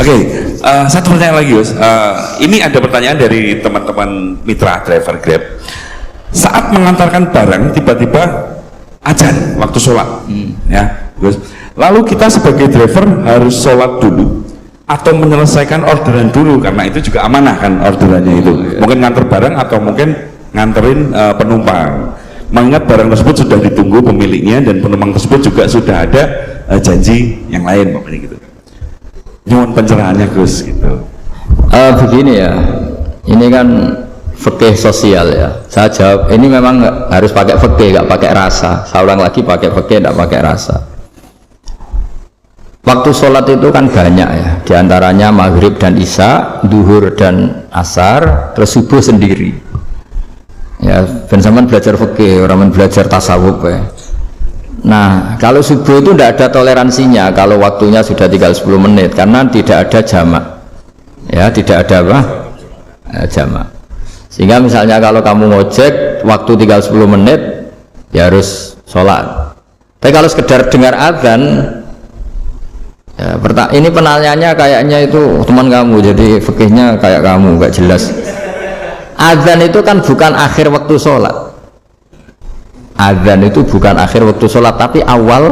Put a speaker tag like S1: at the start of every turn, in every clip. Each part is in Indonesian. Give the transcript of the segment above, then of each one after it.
S1: Oke, satu pertanyaan lagi, Gus. Ini ada pertanyaan dari teman-teman mitra driver Grab. Saat mengantarkan barang, tiba-tiba azan waktu sholat, ya, Gus. Lalu kita sebagai driver harus sholat dulu atau menyelesaikan orderan dulu, karena itu juga amanah kan orderannya itu. Mungkin nganter barang atau mungkin nganterin penumpang. Mengingat barang tersebut sudah ditunggu pemiliknya dan penumpang tersebut juga sudah ada janji yang lain, pokoknya gitu. Nyuwun pencerahannya, Gus, gitu.
S2: Begini ya, ini kan fikih sosial ya. Saya jawab, ini memang harus pakai fikih, nggak pakai rasa. Saya ulang lagi, pakai fikih, nggak pakai rasa. Waktu sholat itu kan banyak ya, diantaranya maghrib dan isya, duhur dan asar, terus subuh sendiri. Ya, ben sampean belajar fikih, orang belajar tasawuf ya. Nah, kalau subuh itu tidak ada toleransinya kalau waktunya sudah tinggal 10 menit karena tidak ada jamak. Ya, tidak ada apa? Jamak. Sehingga misalnya kalau kamu ngojek waktu tinggal 10 menit ya harus sholat. Tapi kalau sekedar dengar azan ya, ini penanyanya kayaknya itu teman kamu, jadi fikihnya kayak kamu, gak jelas. Azan itu kan bukan akhir waktu sholat. Azan itu bukan akhir waktu sholat, tapi awal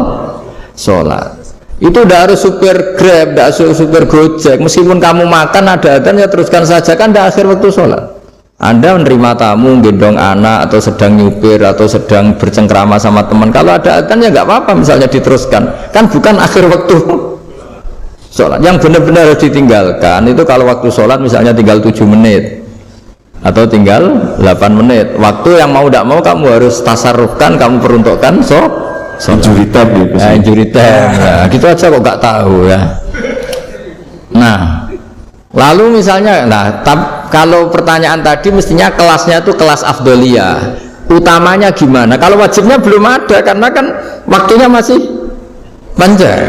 S2: sholat. Itu tidak harus supir Grab, tidak harus supir Gojek. Meskipun kamu makan ada azan ya teruskan saja, kan tidak akhir waktu sholat. Anda menerima tamu, gendong anak, atau sedang nyupir, atau sedang bercengkrama sama teman. Kalau ada azan ya nggak apa-apa, misalnya diteruskan. Kan bukan akhir waktu sholat. Yang benar-benar harus ditinggalkan itu kalau waktu sholat misalnya tinggal 7 menit. Atau tinggal 8 menit. Waktu yang mau tidak mau kamu harus tasarrufkan, kamu peruntukkan injury time gitu. Ya, injury time. Nah, gitu aja kok nggak tahu ya. Nah, lalu misalnya, kalau pertanyaan tadi mestinya kelasnya itu kelas afdoliyah. Utamanya gimana? Kalau wajibnya belum ada karena kan waktunya masih panjang.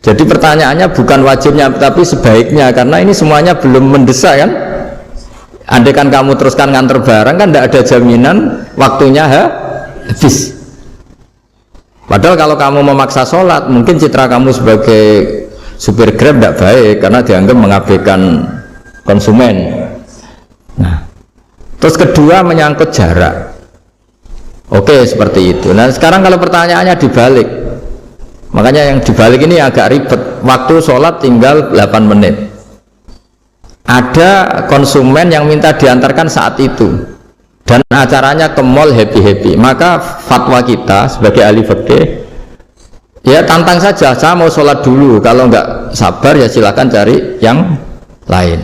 S2: Jadi pertanyaannya bukan wajibnya tapi sebaiknya, karena ini semuanya belum mendesak kan. Andai kan kamu teruskan nganter barang kan tidak ada jaminan waktunya habis. Padahal kalau kamu memaksa sholat, mungkin citra kamu sebagai supir Grab tidak baik karena dianggap mengabaikan konsumen. Nah, terus kedua menyangkut jarak. Oke, seperti itu. Nah, sekarang kalau pertanyaannya dibalik, makanya yang dibalik ini agak ribet. Waktu sholat tinggal 8 menit. Ada konsumen yang minta diantarkan saat itu dan acaranya ke mall happy-happy, maka fatwa kita sebagai ahli fikih ya tantang saja, saya mau sholat dulu, kalau nggak sabar ya silakan cari yang lain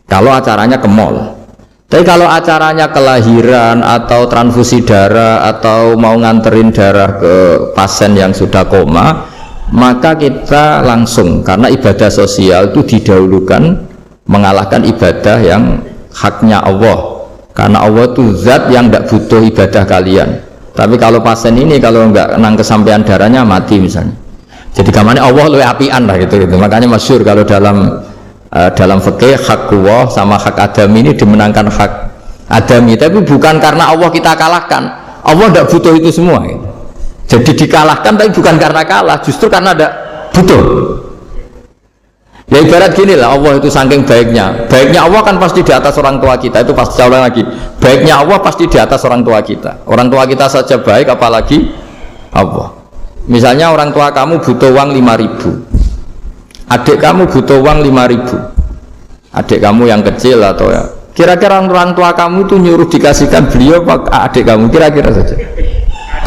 S2: kalau acaranya ke mall. Tapi kalau acaranya kelahiran atau transfusi darah atau mau nganterin darah ke pasien yang sudah koma, maka kita langsung, karena ibadah sosial itu didahulukan mengalahkan ibadah yang haknya Allah, karena Allah itu zat yang tidak butuh ibadah kalian. Tapi kalau pasien ini kalau nggak nang kesampaian darahnya mati misalnya, jadi kamarnya Allah lebih apian lah gitu. Makanya masyhur kalau dalam fikih hak Allah sama hak adami ini dimenangkan hak adami, tapi bukan karena Allah kita kalahkan. Allah tidak butuh itu semua gitu. Jadi dikalahkan tapi bukan karena kalah, justru karena tidak butuh. Ya ibarat gini lah, Allah itu saking baiknya Allah kan pasti di atas orang tua kita. Itu pasti ulang lagi, baiknya Allah pasti di atas orang tua kita. Orang tua kita saja baik, apalagi Allah. Misalnya orang tua kamu butuh uang 5.000, adik kamu butuh uang 5.000, adik kamu yang kecil atau ya, kira-kira orang tua kamu itu nyuruh dikasihkan beliau apa adik kamu, kira-kira saja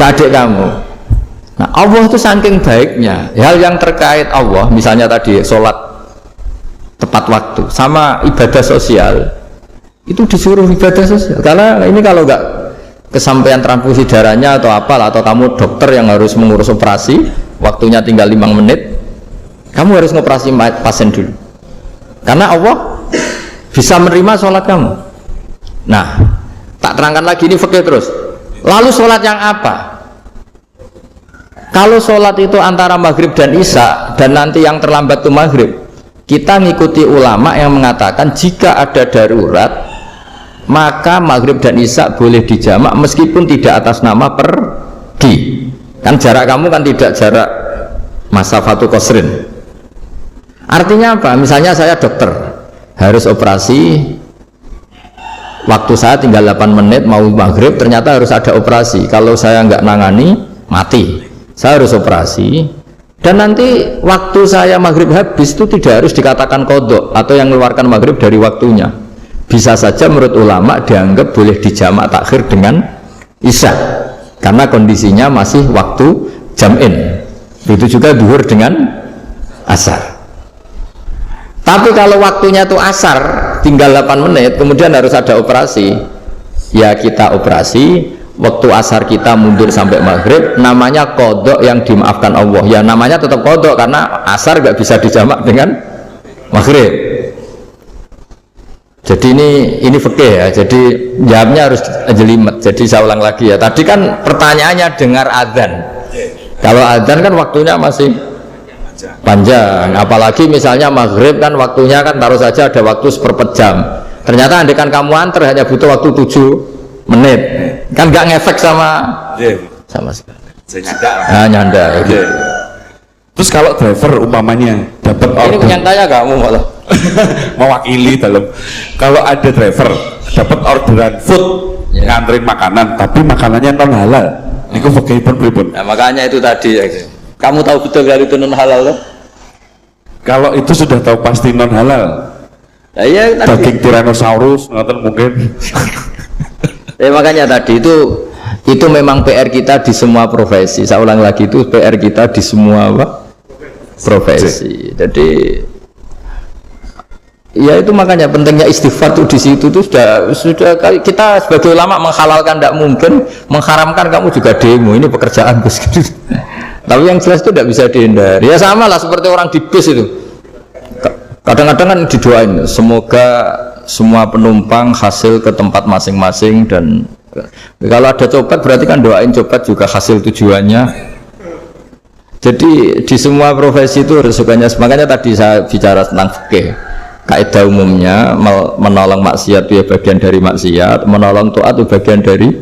S2: ke adik kamu. Nah, Allah itu saking baiknya, hal yang terkait Allah, misalnya tadi sholat tepat waktu sama ibadah sosial itu disuruh ibadah sosial, karena ini kalau nggak kesampaian transfusi darahnya atau apalah, atau kamu dokter yang harus mengurus operasi waktunya tinggal 5 menit, kamu harus ngoperasi pasien dulu karena Allah bisa menerima sholat kamu. Nah, tak terangkan lagi, ini fikih terus. Lalu sholat yang apa? Kalau sholat itu antara maghrib dan isya dan nanti yang terlambat itu maghrib, kita ngikuti ulama yang mengatakan jika ada darurat maka maghrib dan isya boleh dijamak meskipun tidak atas nama pergi. Kan jarak kamu kan tidak jarak masafatu qasrin. Artinya apa? Misalnya saya dokter, harus operasi, waktu saya tinggal 8 menit mau maghrib, ternyata harus ada operasi. Kalau saya nggak nangani, mati. Saya harus operasi, dan nanti waktu saya maghrib habis itu tidak harus dikatakan kodok atau yang mengeluarkan maghrib dari waktunya. Bisa saja menurut ulama dianggap boleh dijamak takhir dengan isya, karena kondisinya masih waktu jam'in. Begitu juga duhur dengan asar. Tapi kalau waktunya itu asar, tinggal 8 menit, kemudian harus ada operasi, ya kita operasi, waktu asar kita mundur sampai maghrib, namanya kodok yang dimaafkan Allah. Ya namanya tetap kodok, karena asar nggak bisa dijamak dengan maghrib. Jadi ini fikih ya, jadi jawabnya harus jelimet. Jadi saya ulang lagi ya, tadi kan pertanyaannya dengar adzan. Kalau adzan kan waktunya masih panjang, apalagi misalnya maghrib kan waktunya kan taruh saja ada waktu seperempat jam, ternyata andekan kamu antar hanya butuh waktu 7 menit, kan nggak ngefek sama sekali. Nyanda gitu.
S1: Terus kalau driver umpamanya dapat order,
S2: ini yang tanya kamu malah
S1: mewakili dalam, kalau ada driver dapat orderan food, nganterin makanan tapi makanannya non halal, itu fakihipun pripun?
S2: Nah, makanya itu tadi ya. Kamu tahu betul dari itu non halal loh?
S1: Kalau itu sudah tahu pasti non halal.
S2: Nah, iya,
S1: daging Tyrannosaurus ngoten mungkin.
S2: Makanya tadi itu memang PR kita di semua profesi. Saya ulang lagi, itu PR kita di semua profesi. Jadi ya itu makanya pentingnya istighfar tuh di situ tuh sudah kita sebagai ulama menghalalkan tidak mungkin, mengharamkan kamu juga demo, ini pekerjaan bos. Tapi yang jelas itu tidak bisa dihindari. Ya sama lah seperti orang di bis itu. Kadang-kadang kan didoain, semoga semua penumpang hasil ke tempat masing-masing, dan kalau ada copet berarti kan doain copet juga hasil tujuannya. Jadi di semua profesi itu resikonya. Makanya tadi saya bicara tentang fikih. Kaidah umumnya menolong maksiat itu ya bagian dari maksiat, menolong taat itu bagian dari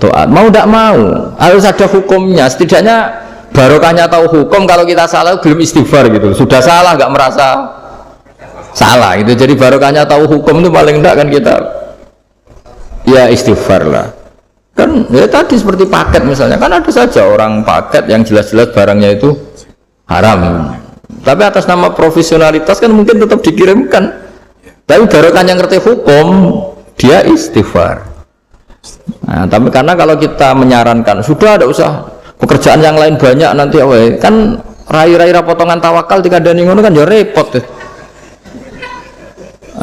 S2: taat. Mau tidak mau harus ada hukumnya. Setidaknya barokahnya tahu hukum. Kalau kita salah belum istighfar gitu, sudah salah nggak merasa salah gitu. Jadi barokahnya tahu hukum itu paling enggak kan kita ya istighfar lah. Kan ya tadi seperti paket misalnya, kan ada saja orang paket yang jelas-jelas barangnya itu haram, tapi atas nama profesionalitas kan mungkin tetap dikirimkan. Tapi barokahnya ngerti hukum, dia istighfar. Nah, tapi karena kalau kita menyarankan sudah ada usah pekerjaan yang lain banyak nanti kan rai-rai potongan tawakal dikandani ngono kan ya repot deh.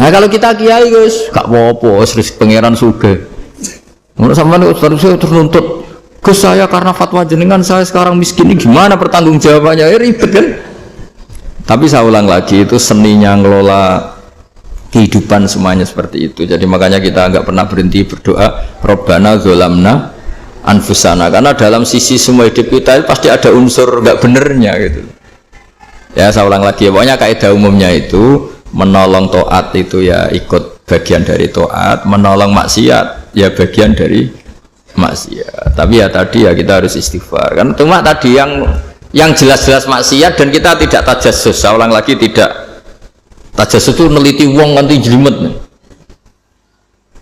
S2: Nah kalau kita kiai guys gak apa-apa, serius pangeran sugih. Menurut sampean saya ternuntut Gus, saya karena fatwa jenengan saya sekarang miskin, ini gimana pertanggung jawabannya? Ya ribet kan. Tapi saya ulang lagi, itu seninya ngelola kehidupan semuanya seperti itu. Jadi makanya kita nggak pernah berhenti berdoa Robbana zolamna anfusana, karena dalam sisi semua hidup kita pasti ada unsur nggak benernya gitu. Ya saya ulang lagi, pokoknya kaidah umumnya itu menolong taat itu ya ikut bagian dari taat, menolong maksiat ya bagian dari maksiat. Tapi ya tadi ya kita harus istighfar kan. Cuma tadi yang jelas-jelas maksiat dan kita tidak tajassus. Saya ulang lagi, tidak tajassus itu neliti wong nanti jelimet nih.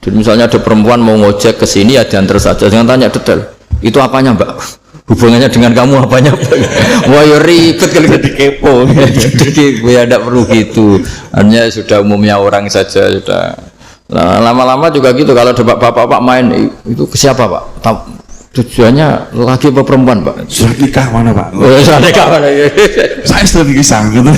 S2: Jadi misalnya ada perempuan mau ngojek ke sini ya diantar saja, jangan tanya detail. Itu apanya mbak? Hubungannya dengan kamu apanya? Wah ya ribet kalau jadi kepo. Jadi ya tidak perlu gitu. Hanya sudah umumnya orang saja sudah. Nah, lama-lama juga gitu. Kalau ada bapak-bapak main itu ke siapa pak? Tujuannya laki apa perempuan pak?
S1: Surat nikah mana pak?
S2: Surat nikah mana?
S1: Saya sudah nikah gitu.